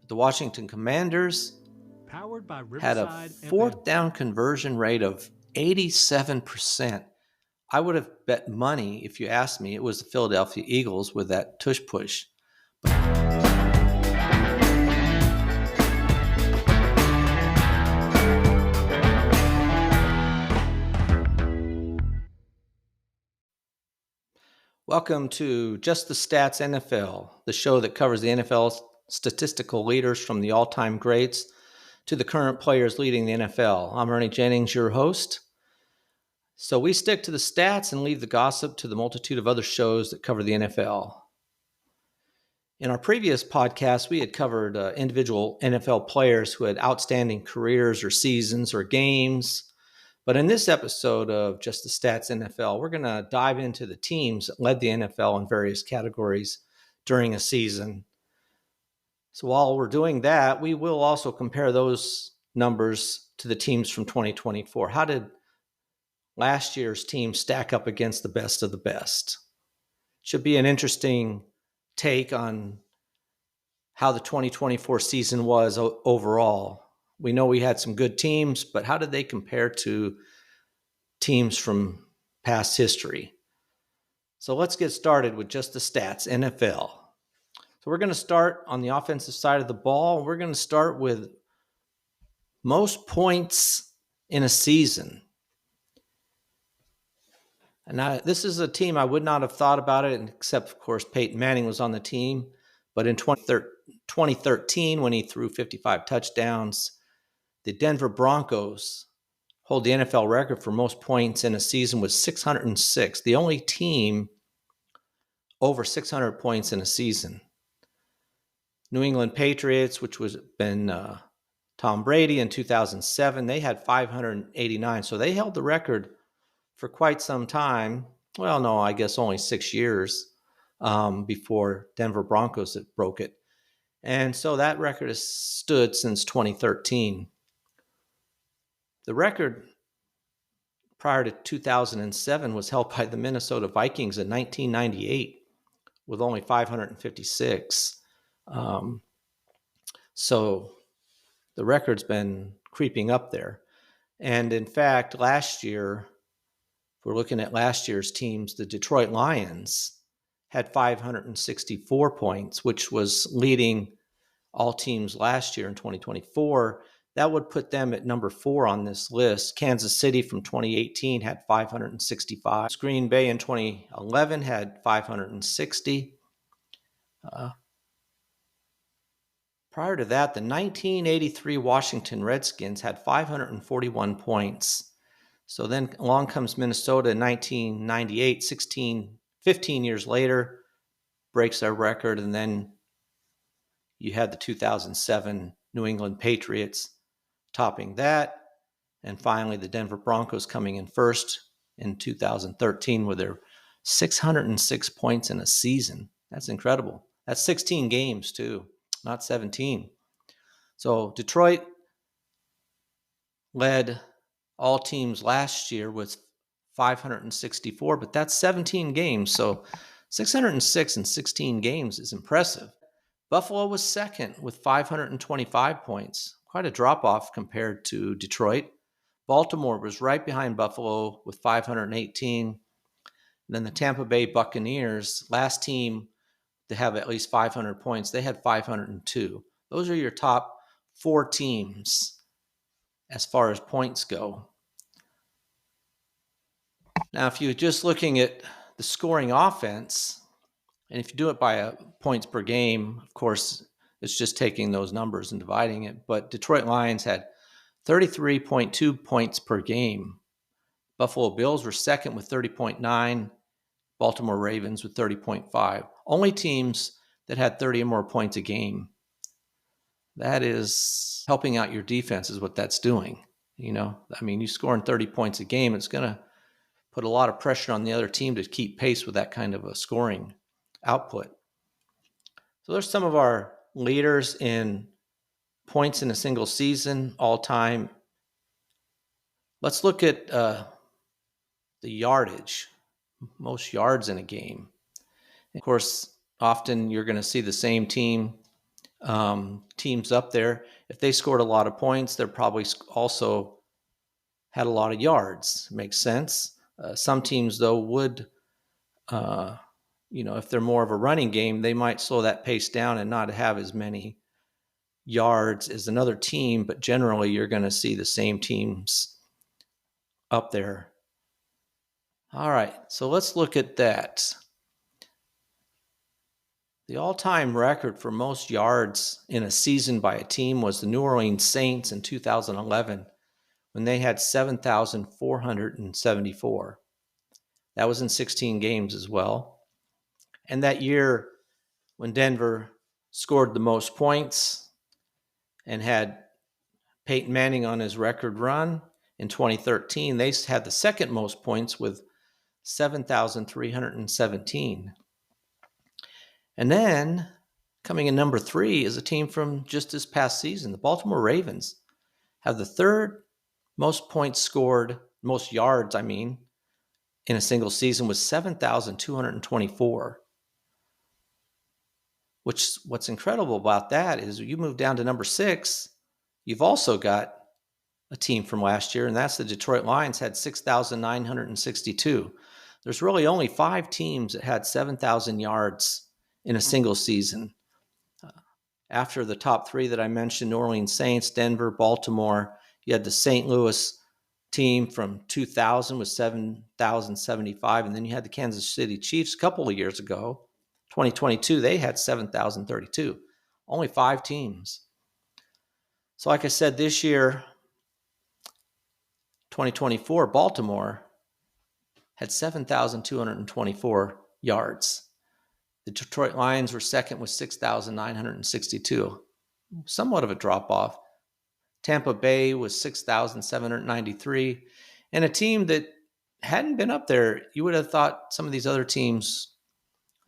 the Washington Commanders had a fourth down conversion rate of 87%. I would have bet money, if you asked me, it was the Philadelphia Eagles with that tush push. Welcome to Just the Stats NFL, the show that covers the NFL's statistical leaders from the all-time greats to the current players leading the NFL. I'm Ernie Jennings, your host. So we stick to the stats and leave the gossip to the multitude of other shows that cover the NFL. In our previous podcast, we had covered individual NFL players who had outstanding careers or seasons or games. But in this episode of Just the Stats NFL, we're going to dive into the teams that led the NFL in various categories during a season. So while we're doing that, we will also compare those numbers to the teams from 2024. How did last year's team stack up against the best of the best? Should be an interesting take on how the 2024 season was overall. We know we had some good teams, but how did they compare to teams from past history? So let's get started with Just the Stats NFL. So we're going to start on the offensive side of the ball. We're going to start with most points in a season. And this is a team I would not have thought about it, except, of course, Peyton Manning was on the team. But in 2013, when he threw 55 touchdowns, the Denver Broncos hold the NFL record for most points in a season with 606, the only team over 600 points in a season. New England Patriots, which was been Tom Brady in 2007, they had 589. So they held the record for quite some time. Well, no, I guess only 6 years before Denver Broncos that broke it. And so that record has stood since 2013. The record prior to 2007 was held by the Minnesota Vikings in 1998 with only 556. So the record's been creeping up there. And in fact, last year, if we're looking at last year's teams, the Detroit Lions had 564 points, which was leading all teams last year in 2024. That would put them at number 4 on this list. Kansas City from 2018 had 565. Green Bay in 2011 had 560. Prior to that, the 1983 Washington Redskins had 541 points. So then along comes Minnesota in 1998, 15 years later, breaks their record, and then you had the 2007 New England Patriots topping that, and finally the Denver Broncos coming in first in 2013 with their 606 points in a season. That's incredible. That's 16 games too, not 17. So Detroit led all teams last year with 564, but that's 17 games. So 606 in 16 games is impressive. Buffalo was second with 525 points, quite a drop-off compared to Detroit. Baltimore was right behind Buffalo with 518. And then the Tampa Bay Buccaneers, last team to have at least 500 points, they had 502. Those are your top 4 teams as far as points go. Now, if you're just looking at the scoring offense, and if you do it by points per game, of course, it's just taking those numbers and dividing it. But Detroit Lions had 33.2 points per game. Buffalo Bills were second with 30.9. Baltimore Ravens with 30.5. Only teams that had 30 or more points a game. That is helping out your defense is what that's doing. You know, I mean, you scoring 30 points a game, it's going to put a lot of pressure on the other team to keep pace with that kind of a scoring output. So there's some of our leaders in points in a single season all time. Let's look at the yardage, most yards in a game. Of course, often you're going to see the same team teams up there. If they scored a lot of points, they're probably also had a lot of yards. Makes sense. Some teams, though, would, if they're more of a running game, they might slow that pace down and not have as many yards as another team. But generally, you're going to see the same teams up there. All right, so let's look at that. The all-time record for most yards in a season by a team was the New Orleans Saints in 2011, when they had 7,474. That was in 16 games as well. And that year, when Denver scored the most points and had Peyton Manning on his record run in 2013, they had the second most points with 7,317. And then coming in number 3 is a team from just this past season. The Baltimore Ravens have the third most points scored, most yards, in a single season with 7,224. What's incredible about that is you move down to number 6, you've also got a team from last year, and that's the Detroit Lions, had 6,962. There's really only 5 teams that had 7,000 yards in a single season. After the top 3 that I mentioned, New Orleans Saints, Denver, Baltimore, you had the St. Louis team from 2000 with 7,075, and then you had the Kansas City Chiefs a couple of years ago, 2022, they had 7,032. Only 5 teams. So like I said, this year, 2024, Baltimore had 7,224 yards. The Detroit Lions were second with 6,962. Somewhat of a drop-off. Tampa Bay was 6,793. And a team that hadn't been up there, you would have thought some of these other teams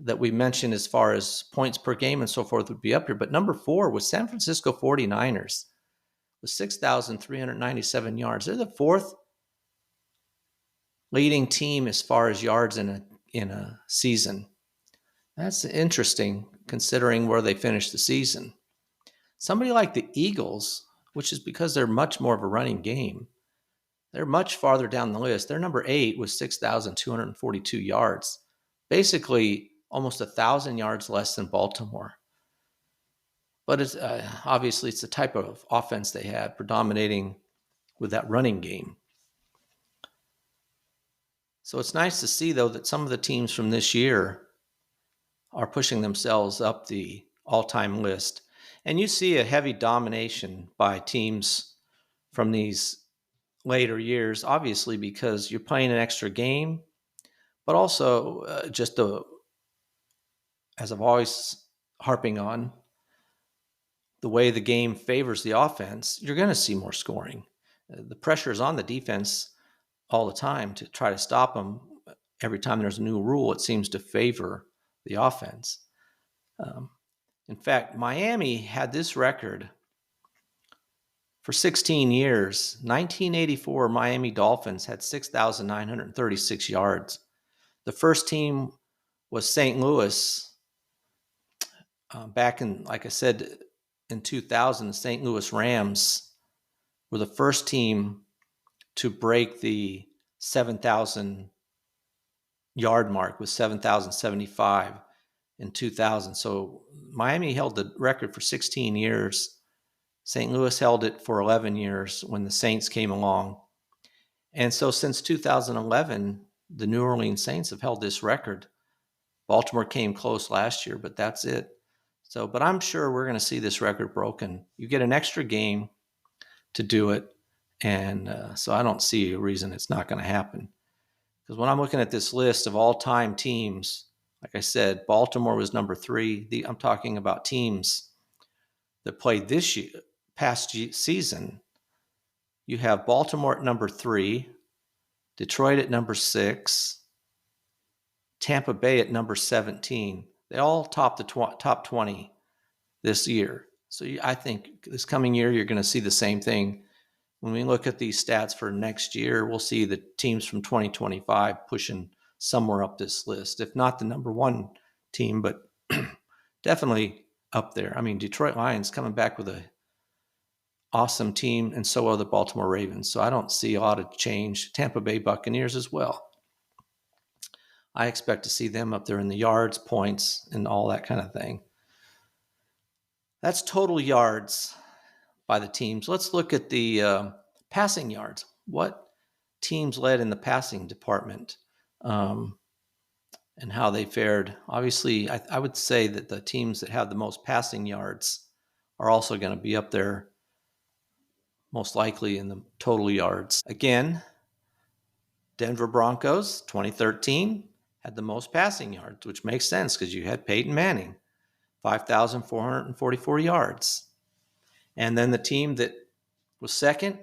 that we mentioned as far as points per game and so forth would be up here. But number 4 was San Francisco 49ers with 6,397 yards. They're the 4th leading team as far as yards in a season. That's interesting considering where they finished the season. Somebody like the Eagles, which is because they're much more of a running game, they're much farther down the list. They're number 8 with 6,242 yards. Basically, almost 1,000 yards less than Baltimore. But it's obviously it's the type of offense they have, predominating with that running game. So it's nice to see, though, that some of the teams from this year are pushing themselves up the all-time list. And you see a heavy domination by teams from these later years, obviously because you're playing an extra game, but also as I've always harping on, the way the game favors the offense, you're going to see more scoring. The pressure is on the defense all the time to try to stop them. Every time there's a new rule, it seems to favor the offense. In fact, Miami had this record for 16 years. 1984, Miami Dolphins had 6,936 yards. The first team was St. Louis. Back in, like I said, in 2000, the St. Louis Rams were the first team to break the 7,000 yard mark with 7,075 in 2000. So Miami held the record for 16 years. St. Louis held it for 11 years when the Saints came along. And so since 2011, the New Orleans Saints have held this record. Baltimore came close last year, but that's it. So, but I'm sure we're going to see this record broken. You get an extra game to do it. And so I don't see a reason it's not going to happen. Because when I'm looking at this list of all-time teams, like I said, Baltimore was number 3. I'm talking about teams that played this year, past season. You have Baltimore at number 3, Detroit at number 6, Tampa Bay at number 17. They all topped the top 20 this year. So I think this coming year, you're going to see the same thing. When we look at these stats for next year, we'll see the teams from 2025 pushing somewhere up this list, if not the number 1 team, but definitely up there. I mean, Detroit Lions coming back with a awesome team, and so are the Baltimore Ravens. So I don't see a lot of change. Tampa Bay Buccaneers as well. I expect to see them up there in the yards, points, and all that kind of thing. That's total yards by the teams. Let's look at the passing yards. What teams led in the passing department and how they fared? Obviously, I would say that the teams that have the most passing yards are also going to be up there, most likely in the total yards. Again, Denver Broncos, 2013, had the most passing yards, which makes sense because you had Peyton Manning, 5,444 yards. And then the team that was second,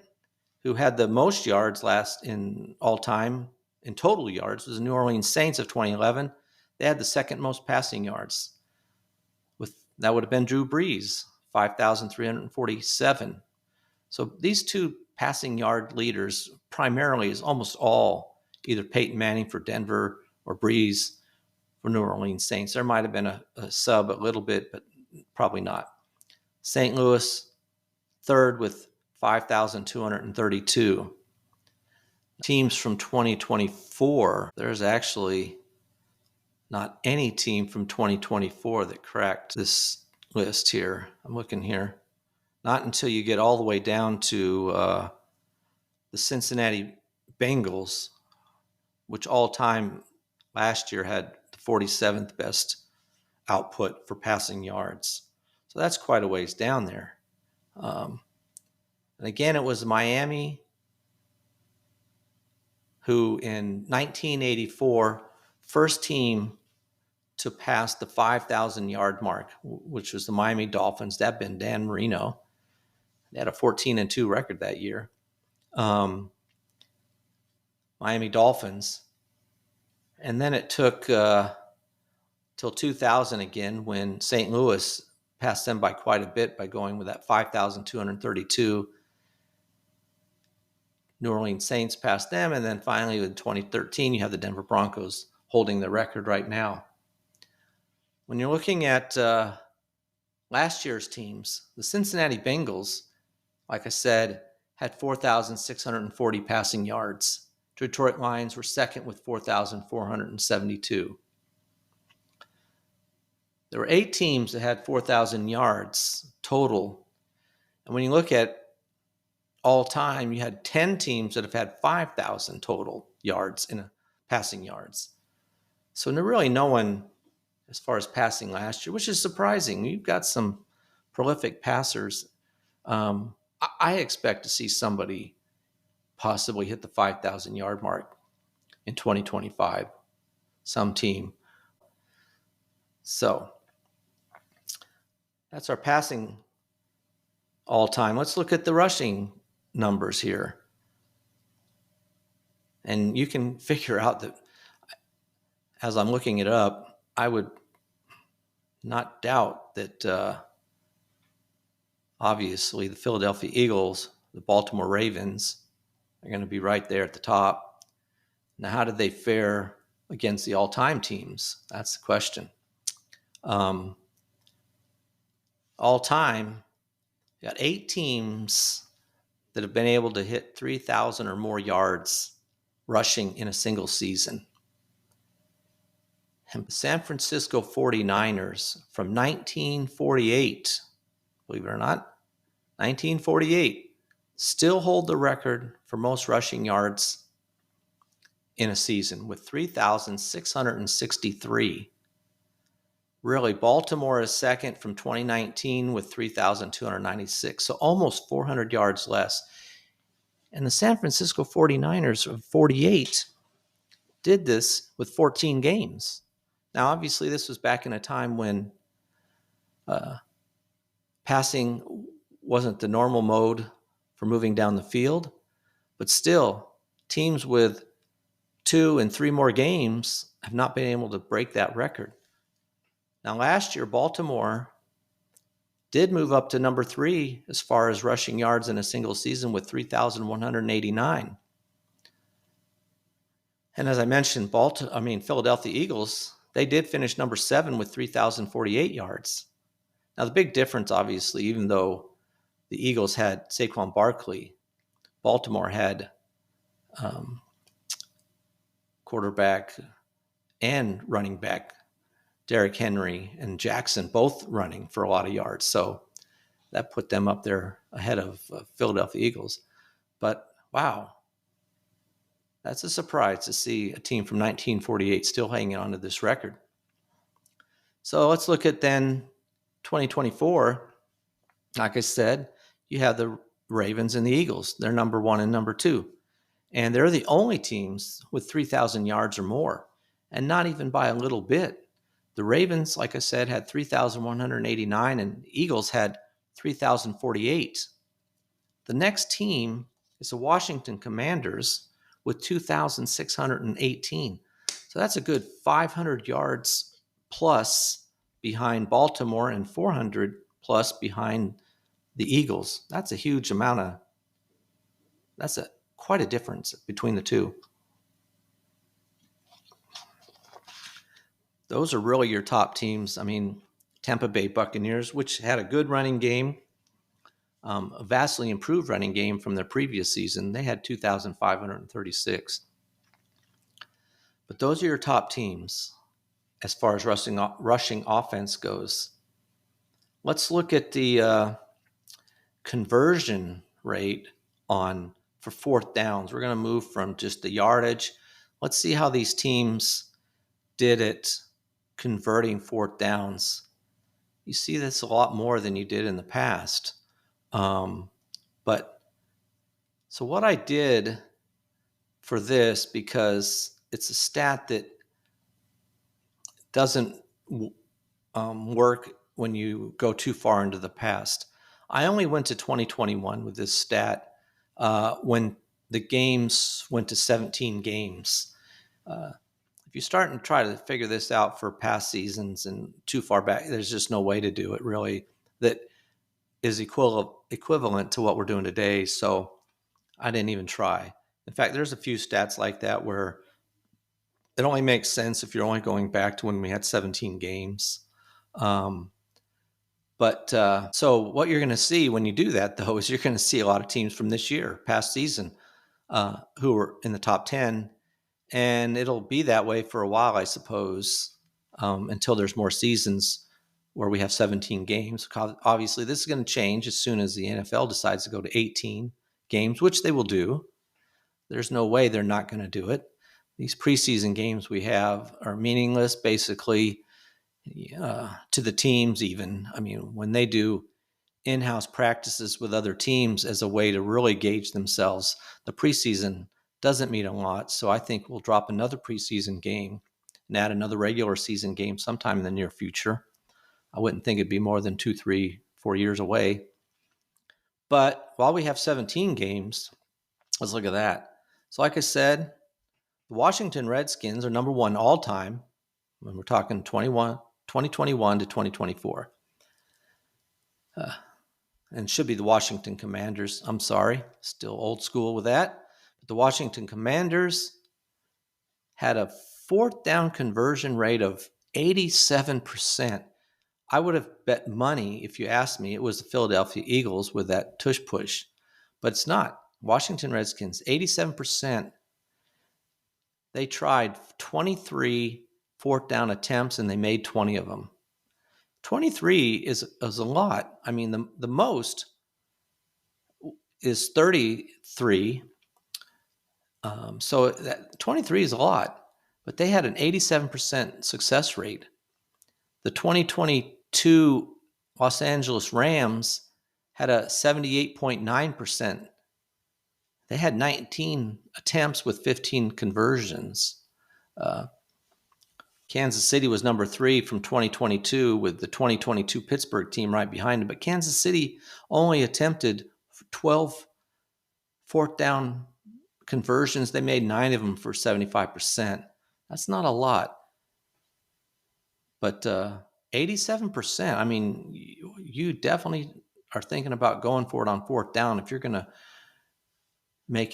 who had the most yards last in all time in total yards, was the New Orleans Saints of 2011. They had the second most passing yards. That would have been Drew Brees, 5,347. So these two passing yard leaders primarily is almost all either Peyton Manning for Denver or Brees for New Orleans Saints. There might have been a sub a little bit, but probably not. St. Louis, third with 5,232. Teams from 2024, there's actually not any team from 2024 that cracked this list here. I'm looking here. Not until you get all the way down to the Cincinnati Bengals, which all time last year had the 47th best output for passing yards. So that's quite a ways down there. And again, it was Miami who in 1984, first team to pass the 5,000 yard mark, which was the Miami Dolphins. That'd been Dan Marino. They had a 14-2 record that year. Miami Dolphins. And then it took till 2000 again when St. Louis passed them by quite a bit by going with that 5,232. New Orleans Saints passed them. And then finally in 2013, you have the Denver Broncos holding the record right now. When you're looking at last year's teams, the Cincinnati Bengals, like I said, had 4,640 passing yards. Detroit Lions were second with 4,472. There were 8 teams that had 4,000 yards total. And when you look at all time, you had 10 teams that have had 5,000 total yards in passing yards. So really no one, as far as passing last year, which is surprising. You've got some prolific passers. I expect to see somebody possibly hit the 5,000 yard mark in 2025, some team. So that's our passing all time. Let's look at the rushing numbers here. And you can figure out that as I'm looking it up, I would not doubt that obviously the Philadelphia Eagles, the Baltimore Ravens are going to be right there at the top. Now, how did they fare against the all-time teams? That's the question. All-time, you got 8 teams that have been able to hit 3,000 or more yards rushing in a single season. And the San Francisco 49ers from 1948, believe it or not, 1948, still hold the record for most rushing yards in a season with 3,663. Really, Baltimore is second from 2019 with 3,296, so almost 400 yards less. And the San Francisco 49ers of 48 did this with 14 games. Now, obviously, this was back in a time when passing wasn't the normal mode for moving down the field, but still, teams with 2 and 3 more games have not been able to break that record. Now, last year, Baltimore did move up to number 3 as far as rushing yards in a single season with 3,189. And as I mentioned, Philadelphia Eagles, they did finish number 7 with 3,048 yards. Now, the big difference, obviously, even though the Eagles had Saquon Barkley, Baltimore had quarterback and running back Derrick Henry and Jackson both running for a lot of yards. So that put them up there ahead of Philadelphia Eagles. But wow, that's a surprise to see a team from 1948 still hanging on to this record. So let's look at then 2024. Like I said, you have the Ravens and the Eagles. They're number 1 and number 2. And they're the only teams with 3,000 yards or more, and not even by a little bit. The Ravens, like I said, had 3,189, and the Eagles had 3,048. The next team is the Washington Commanders with 2,618. So that's a good 500 yards plus behind Baltimore and 400 plus behind the Eagles. That's a huge amount that's quite a difference between the two. Those are really your top teams. I mean, Tampa Bay Buccaneers, which had a good running game, a vastly improved running game from their previous season. They had 2,536. But those are your top teams as far as rushing offense goes. Let's look at the conversion rate for fourth downs. We're going to move from just the yardage. Let's see how these teams did it converting fourth downs. You see this a lot more than you did in the past. But so what I did for this, because it's a stat that doesn't work when you go too far into the past. I only went to 2021 with this stat when the games went to 17 games. If you start and try to figure this out for past seasons and too far back, there's just no way to do it really that is equivalent to what we're doing today. So I didn't even try. In fact, there's a few stats like that where it only makes sense if you're only going back to when we had 17 games. So what you're going to see when you do that, though, is you're going to see a lot of teams from this year, past season, who are in the top 10. And it'll be that way for a while, I suppose, until there's more seasons where we have 17 games. Obviously, this is going to change as soon as the NFL decides to go to 18 games, which they will do. There's no way they're not going to do it. These preseason games we have are meaningless, basically, to the teams even. I mean, when they do in-house practices with other teams as a way to really gauge themselves, the preseason doesn't mean a lot. So I think we'll drop another preseason game and add another regular season game sometime in the near future. I wouldn't think it'd be more than 2, 3, 4 years away. But while we have 17 games, let's look at that. So like I said, the Washington Redskins are number 1 all time when we're talking 2021 to 2024. And should be the Washington Commanders. I'm sorry, still old school with that. But the Washington Commanders had a fourth down conversion rate of 87%. I would have bet money, if you asked me, it was the Philadelphia Eagles with that tush push. But it's not. Washington Redskins, 87%. They tried 23 fourth down attempts and they made 20 of them. 23 is a lot. I mean, the most is 33. So that 23 is a lot, but they had an 87% success rate. The 2022 Los Angeles Rams had a 78.9%. They had 19 attempts with 15 conversions. Kansas City was number 3 from 2022 with the 2022 Pittsburgh team right behind them. But Kansas City only attempted 12 fourth down conversions. They made 9 of them for 75%. That's not a lot. But 87%, I mean, you definitely are thinking about going for it on fourth down if you're going to make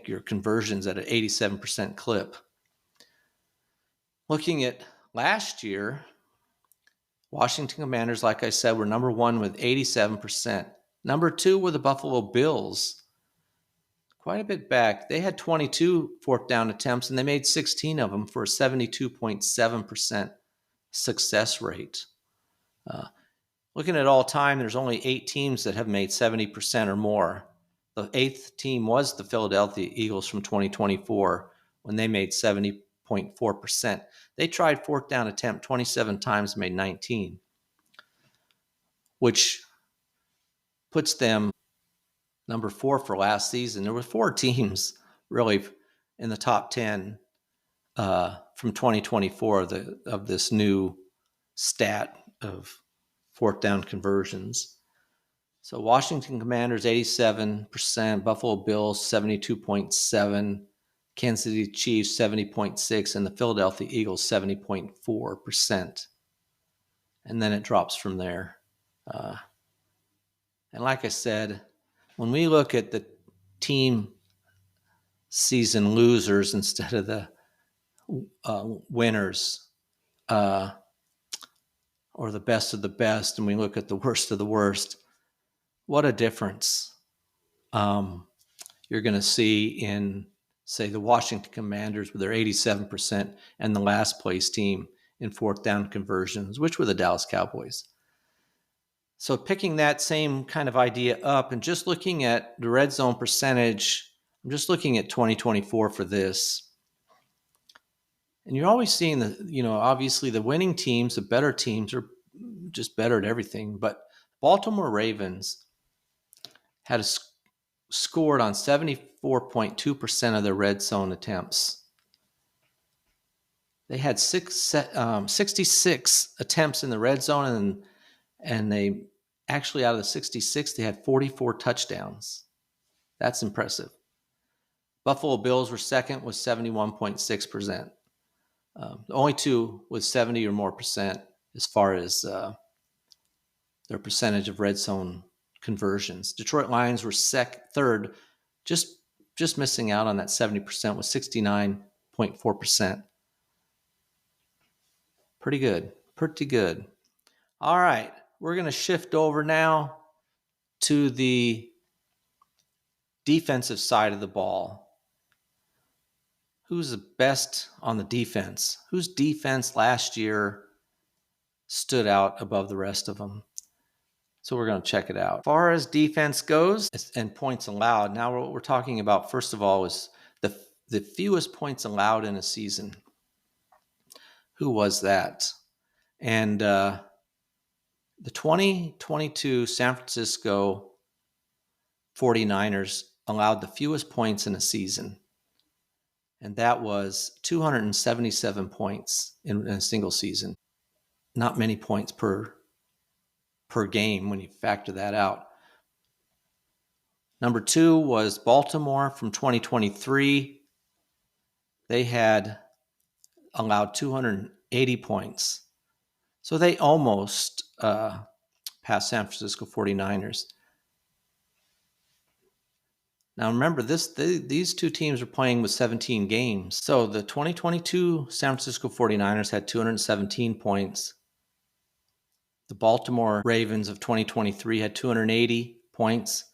your conversions at an 87% clip. Looking at last year, Washington Commanders, like I said, were number one with 87%. Number two were the Buffalo Bills. Quite a bit back. They had 22 fourth down attempts, and they made 16 of them for a 72.7% success rate. Looking at all time, there's only 8 teams that have made 70% or more. The 8th team was the Philadelphia Eagles from 2024 when they made 70.4%. They tried fourth down attempt 27 times and made 19, which puts them number 4 for last season. There were 4 teams really in the top 10 from 2024 of this new stat of fourth down conversions. So Washington Commanders 87%, Buffalo Bills 72.7%, Kansas City Chiefs 70.6%, and the Philadelphia Eagles 70.4%. And then it drops from there. And like I said, when we look at the team season losers instead of the winners, or the best of the best, and we look at the worst of the worst, what a difference you're going to see in, say, the Washington Commanders with their 87% and the last place team in fourth down conversions, which were the Dallas Cowboys. So picking that same kind of idea up and just looking at the red zone percentage, I'm just looking at 2024 for this. And you're always seeing obviously the winning teams, the better teams are just better at everything. But Baltimore Ravens had scored on 74.2% of their red zone attempts. They had 66 attempts in the red zone, and they actually, out of the 66, they had 44 touchdowns. That's impressive. Buffalo Bills were second with 71.6%. The only two with 70 or more percent as far as their percentage of red zone conversions. Detroit Lions were third, just missing out on that 70% with 69.4%. Pretty good. All right, we're going to shift over now to the defensive side of the ball. Who's the best on the defense? Whose defense last year stood out above the rest of them? So we're going to check it out. As far as defense goes and points allowed, now what we're talking about, first of all, is the fewest points allowed in a season. Who was that? And the 2022 San Francisco 49ers allowed the fewest points in a season. And that was 277 points in a single season. Not many points per game when you factor that out. Number 2 was Baltimore from 2023. They had allowed 280 points. So they almost passed San Francisco 49ers. Now remember, these two teams are playing with 17 games. So the 2022 San Francisco 49ers had 217 points. The Baltimore Ravens of 2023 had 280 points.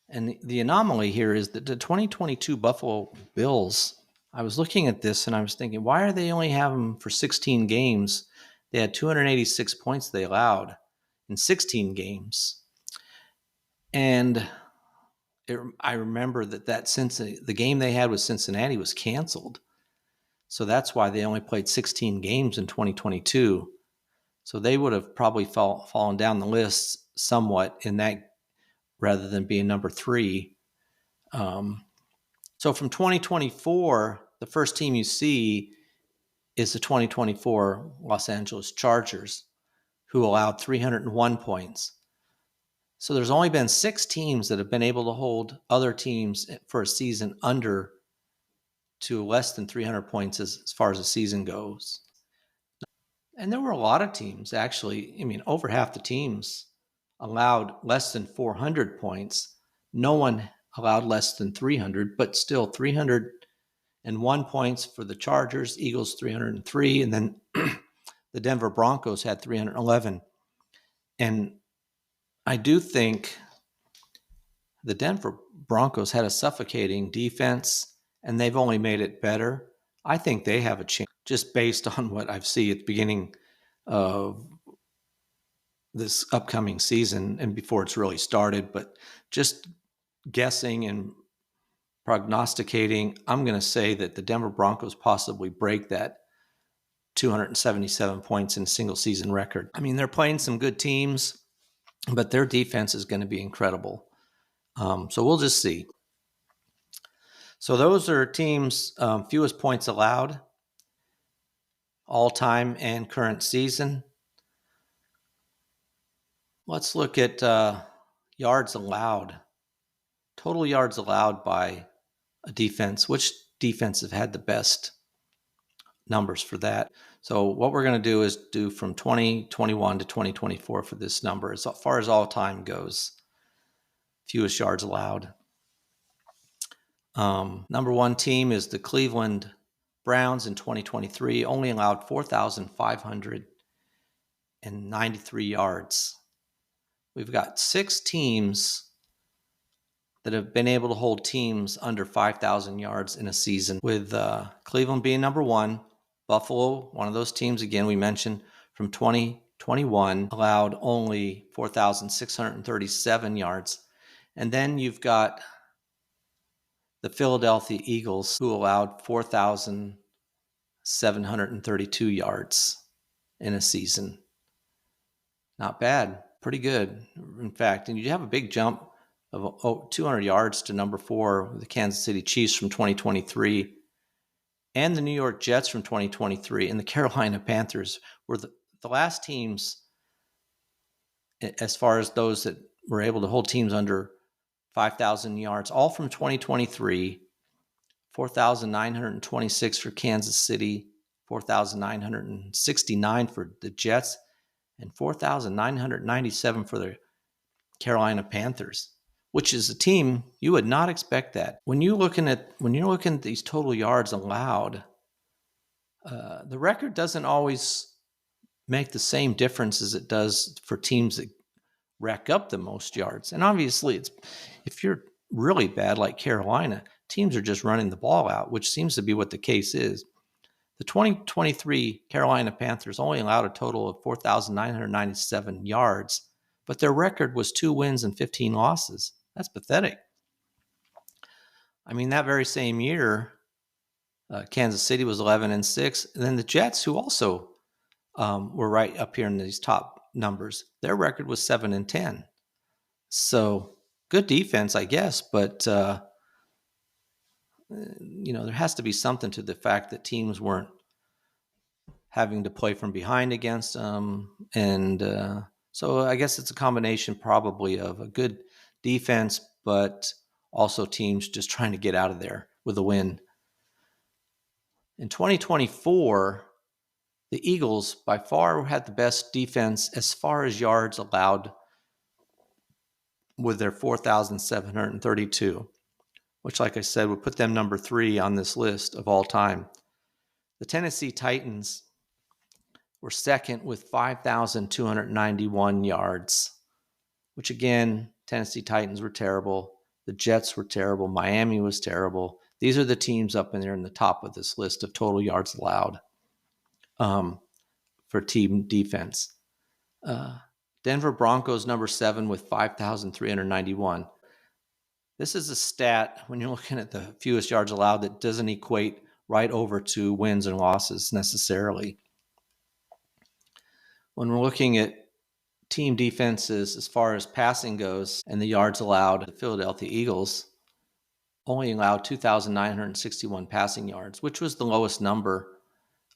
And the anomaly here is that the 2022 Buffalo Bills, I was looking at this and I was thinking, why are they only having them for 16 games? They had 286 points they allowed in 16 games. And I remember that the game they had with Cincinnati was canceled. So that's why they only played 16 games in 2022. So they would have probably fallen down the list somewhat in that rather than being number 3. So from 2024, the first team you see is the 2024 Los Angeles Chargers, who allowed 301 points. So there's only been 6 teams that have been able to hold other teams for a season under to less than 300 points as far as the season goes. And there were a lot of teams, actually. I mean, over half the teams allowed less than 400 points. No one allowed less than 300, but still 301 points for the Chargers, Eagles 303, and then The Denver Broncos had 311. And I do think the Denver Broncos had a suffocating defense, and they've only made it better. I think they have a chance just based on what I've seen at the beginning of this upcoming season and before it's really started. But just guessing and prognosticating, I'm going to say that the Denver Broncos possibly break that 277 points in a single season record. I mean, they're playing some good teams, but their defense is going to be incredible. So we'll just see. So those are teams' fewest points allowed, all time and current season. Let's look at yards allowed, total yards allowed by a defense. Which defense have had the best numbers for that? So what we're going to do is do from 2021 to 2024 for this number as far as all time goes. Fewest yards allowed. Number one team is the Cleveland Browns in 2023, only allowed 4,593 yards. We've got 6 teams that have been able to hold teams under 5,000 yards in a season, with Cleveland being number one. Buffalo, one of those teams, again, we mentioned from 2021, allowed only 4,637 yards. And then you've got the Philadelphia Eagles, who allowed 4,732 yards in a season. Not bad. Pretty good, in fact. And you have a big jump of 200 yards to number 4, the Kansas City Chiefs from 2023, and the New York Jets from 2023, and the Carolina Panthers were the last teams, as far as those that were able to hold teams under 5,000 yards, all from 2023. 4,926 for Kansas City, 4,969 for the Jets, and 4,997 for the Carolina Panthers, which is a team you would not expect that. When you're looking at these total yards allowed, the record doesn't always make the same difference as it does for teams that rack up the most yards. And obviously, if you're really bad like Carolina, teams are just running the ball out, which seems to be what the case is. The 2023 Carolina Panthers only allowed a total of 4,997 yards, but their record was 2 wins and 15 losses. That's pathetic. I mean, that very same year, Kansas City was 11-6, and then the Jets, who also were right up here in these top numbers, their record was 7-10. So good defense, I guess, but there has to be something to the fact that teams weren't having to play from behind against them. And so I guess it's a combination probably of a good defense, but also teams just trying to get out of there with a win. In 2024, the Eagles by far had the best defense as far as yards allowed, with their 4,732. Which, like I said, would put them number 3 on this list of all time. The Tennessee Titans were second with 5,291 yards, which again, Tennessee Titans were terrible. The Jets were terrible. Miami was terrible. These are the teams up in there in the top of this list of total yards allowed for team defense. Denver Broncos number 7 with 5,391. This is a stat, when you're looking at the fewest yards allowed, that doesn't equate right over to wins and losses necessarily. When we're looking at team defenses as far as passing goes and the yards allowed, the Philadelphia Eagles only allowed 2,961 passing yards, which was the lowest number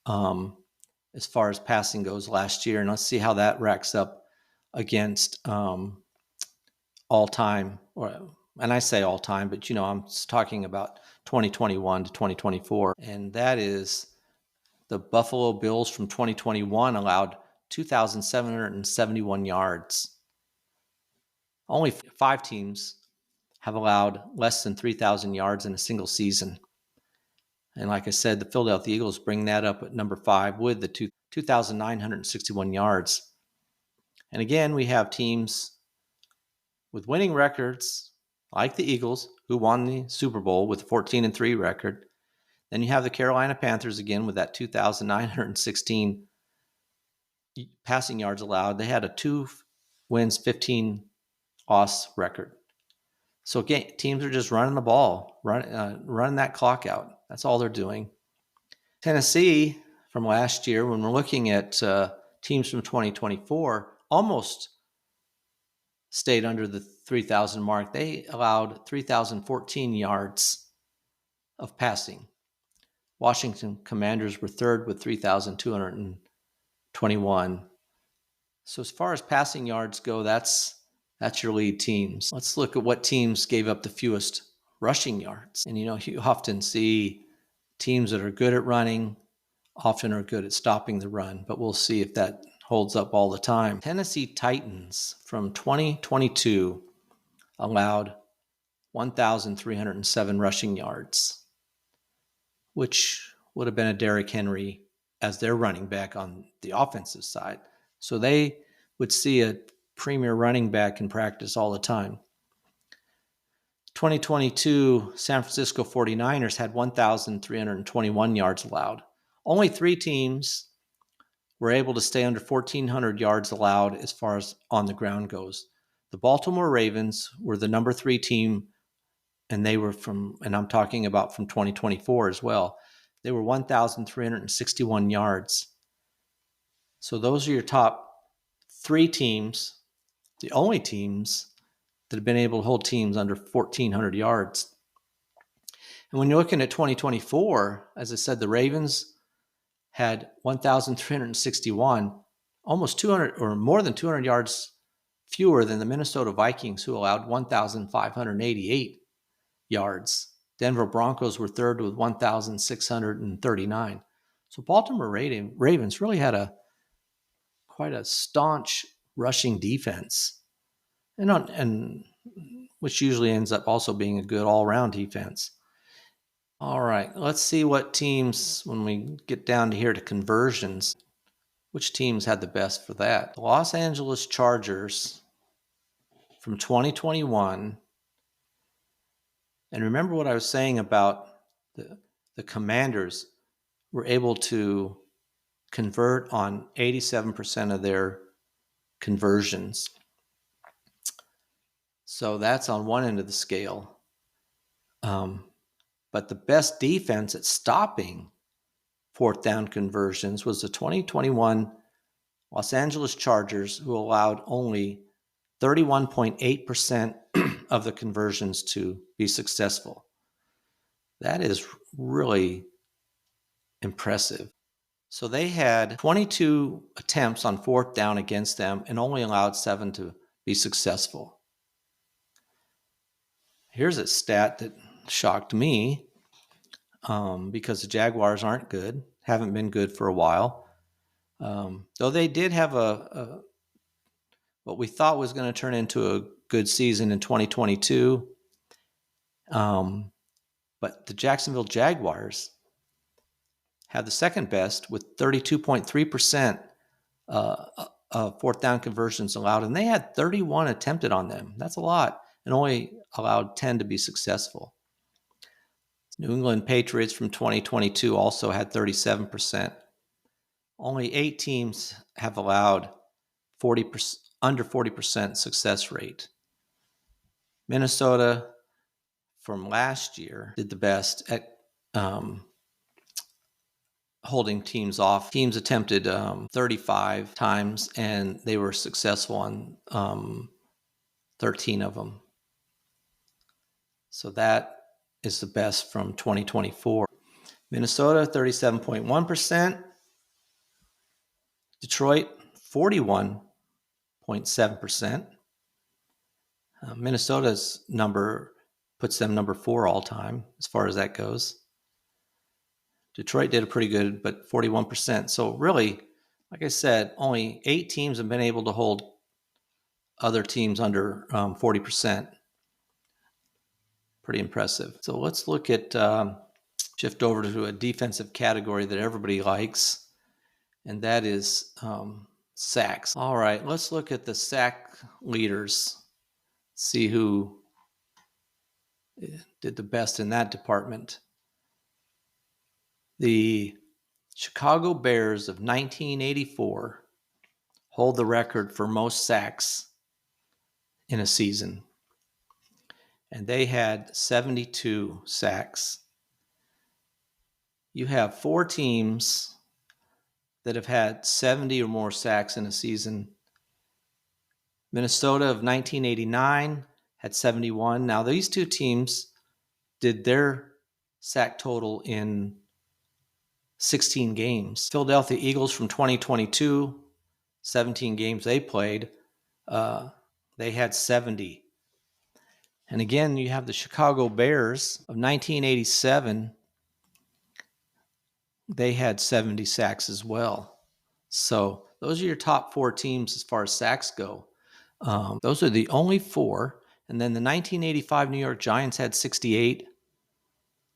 as far as passing goes last year. And let's see how that racks up against all time. And I say all time, but I'm talking about 2021 to 2024. And that is the Buffalo Bills from 2021 allowed 2,771 yards. Only 5 teams have allowed less than 3,000 yards in a single season. And like I said, the Philadelphia Eagles bring that up at number 5 with the 2,961 yards. And again, we have teams with winning records like the Eagles, who won the Super Bowl with a 14-3 record. Then you have the Carolina Panthers again with that 2,916 passing yards allowed. They had a 2 wins, 15 loss record. So again, teams are just running the ball, running that clock out. That's all they're doing. Tennessee from last year, when we're looking at teams from 2024, almost stayed under the 3,000 mark. They allowed 3,014 yards of passing. Washington Commanders were third with 3,221. So as far as passing yards go, that's your lead teams. Let's look at what teams gave up the fewest rushing yards. And you often see teams that are good at running often are good at stopping the run, but we'll see if that holds up all the time. Tennessee Titans from 2022 allowed 1,307 rushing yards, which would have been a Derrick Henry as their running back on the offensive side. So they would see a premier running back in practice all the time. 2022 San Francisco 49ers had 1,321 yards allowed. Only 3 teams were able to stay under 1,400 yards allowed as far as on the ground goes. The Baltimore Ravens were the number 3 team, and they were and I'm talking about from 2024 as well. They were 1,361 yards. So those are your top 3 teams, the only teams that have been able to hold teams under 1,400 yards. And when you're looking at 2024, as I said, the Ravens had 1,361, almost 200 or more than 200 yards fewer than the Minnesota Vikings, who allowed 1,588 yards. Denver Broncos were third with 1,639. So Baltimore Ravens really had quite a staunch rushing defense, and which usually ends up also being a good all-around defense. All right, let's see what teams, when we get down to here to conversions, which teams had the best for that. The Los Angeles Chargers from 2021, and remember what I was saying about the Commanders were able to convert on 87% of their conversions. So that's on one end of the scale. But the best defense at stopping 4th down conversions was the 2021 Los Angeles Chargers, who allowed only 31.8% of the conversions to be successful. That is really impressive. So they had 22 attempts on 4th down against them and only allowed 7 to be successful. Here's a stat that shocked me because the Jaguars aren't good, haven't been good for a while. Though they did have what we thought was going to turn into a good season in 2022. But the Jacksonville Jaguars had the second best with 32.3% 4th down conversions allowed, and they had 31 attempted on them. That's a lot, and only allowed 10 to be successful. New England Patriots from 2022 also had 37%. Only 8 teams have allowed 40% under 40% success rate. Minnesota from last year did the best at holding teams off. Teams attempted 35 times, and they were successful on 13 of them. So that is the best from 2024. Minnesota, 37.1%. Detroit, 41.7%. Minnesota's number puts them number 4 all time as far as that goes. Detroit did a pretty good, but 41%. So really, like I said, only 8 teams have been able to hold other teams under 40%. Pretty impressive. So let's look at, shift over to a defensive category that everybody likes. and that is sacks. All right, let's look at the sack leaders, see who did the best in that department. The Chicago Bears of 1984 hold the record for most sacks in a season, and they had 72 sacks. You have 4 teams that have had 70 or more sacks in a season. Minnesota of 1989 had 71. Now, these 2 teams did their sack total in 16 games. Philadelphia Eagles from 2022, 17 games they played, they had 70. And again, you have the Chicago Bears of 1987. They had 70 sacks as well. So those are your top 4 teams as far as sacks go. Those are the only 4. And then the 1985 New York Giants had 68.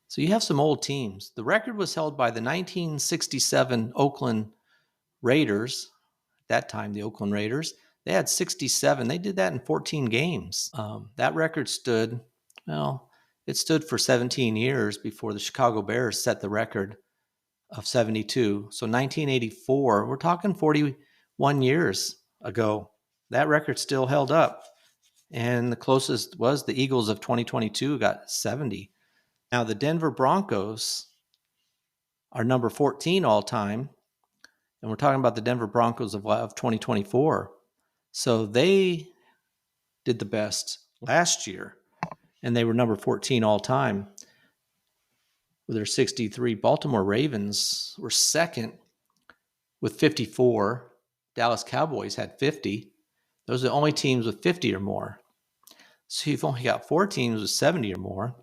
So you have some old teams. The record was held by the 1967 Oakland Raiders. At that time, the Oakland Raiders. They had 67. They did that in 14 games. That record stood, well, it stood for 17 years before the Chicago Bears set the record of 72. So 1984, we're talking 41 years ago. That record still held up. And the closest was the Eagles of 2022 got 70. Now, the Denver Broncos are number 14 all time. And we're talking about the Denver Broncos of 2024. So they did the best last year, and they were number 14 all time with their 63. Baltimore Ravens were second with 54. Dallas Cowboys had 50. Those are the only teams with 50 or more. So you've only got 4 teams with 70 or more.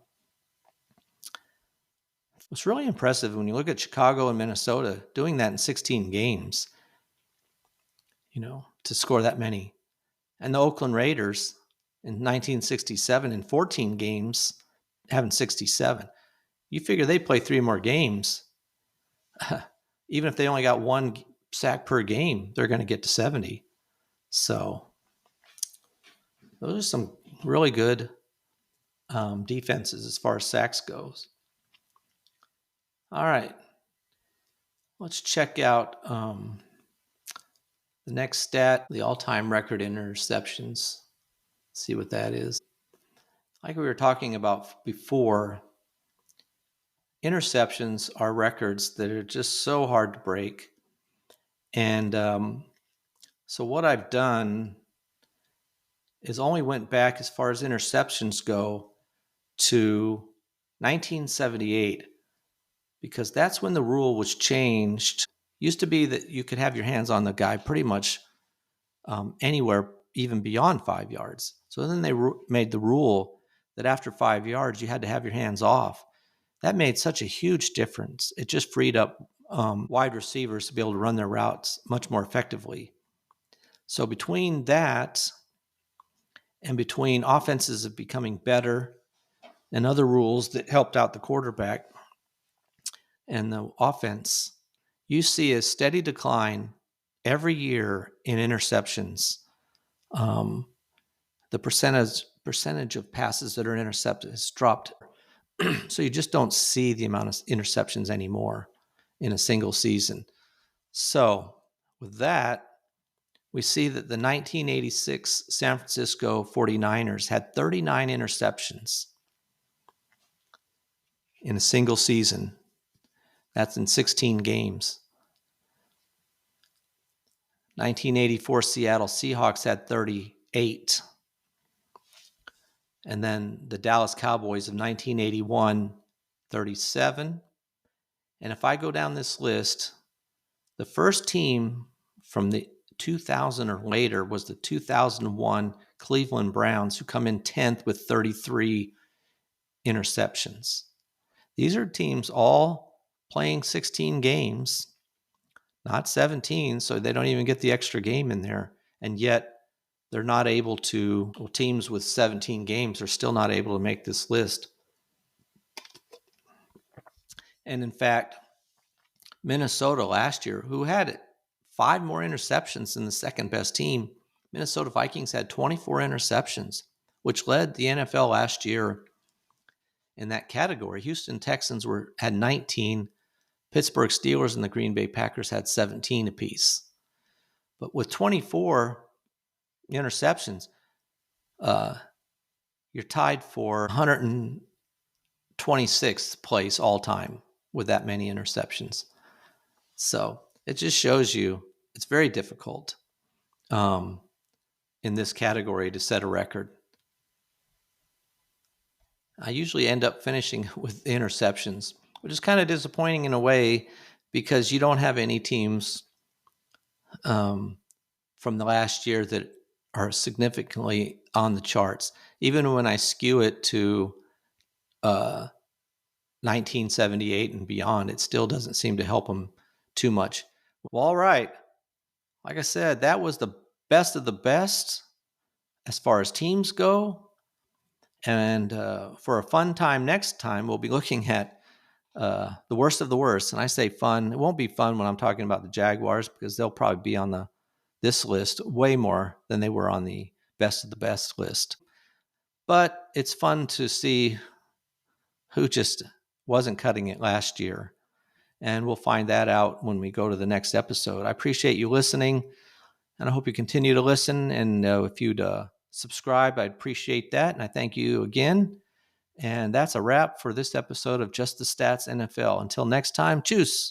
What's really impressive when you look at Chicago and Minnesota doing that in 16 games, to score that many. And the Oakland Raiders in 1967 in 14 games having 67. You figure they play 3 more games. Even if they only got 1 sack per game, they're going to get to 70. So those are some really good defenses as far as sacks goes. All right. Let's check out the next stat, the all-time record interceptions. See what that is. Like we were talking about before, interceptions are records that are just so hard to break. And so what I've done is only went back as far as interceptions go to 1978, because that's when the rule was changed. Used to be that you could have your hands on the guy pretty much anywhere, even beyond 5 yards. So then they made the rule that after 5 yards, you had to have your hands off. That made such a huge difference. It just freed up wide receivers to be able to run their routes much more effectively. So between that and between offenses of becoming better and other rules that helped out the quarterback and the offense, you see a steady decline every year in interceptions. The percentage of passes that are intercepted has dropped. So you just don't see the amount of interceptions anymore in a single season. So with that, we see that the 1986 San Francisco 49ers had 39 interceptions in a single season. That's in 16 games. 1984 Seattle Seahawks had 38. And then the Dallas Cowboys of 1981, 37. And if I go down this list, the first team from the 2000 or later was the 2001 Cleveland Browns, who come in 10th with 33 interceptions. These are teams all playing 16 games, not 17, so they don't even get the extra game in there. And yet they're not able to, teams with 17 games are still not able to make this list. And in fact, Minnesota last year, who had 5 more interceptions than the second best team. Minnesota Vikings had 24 interceptions, which led the NFL last year in that category. Houston Texans had 19. Pittsburgh Steelers and the Green Bay Packers had 17 apiece. But with 24 interceptions, you're tied for 126th place all time with that many interceptions. So it just shows you it's very difficult in this category to set a record. I usually end up finishing with interceptions, which is kind of disappointing in a way because you don't have any teams from the last year that are significantly on the charts. Even when I skew it to 1978 and beyond, it still doesn't seem to help them too much. Well, all right. Like I said, that was the best of the best as far as teams go. And for a fun time next time, we'll be looking at the worst of the worst. And I say fun. It won't be fun when I'm talking about the Jaguars because they'll probably be on this list way more than they were on the best of the best list. But it's fun to see who just wasn't cutting it last year. And we'll find that out when we go to the next episode. I appreciate you listening, and I hope you continue to listen. And if you'd subscribe, I'd appreciate that. And I thank you again. And that's a wrap for this episode of Just the Stats NFL. Until next time, tschüss.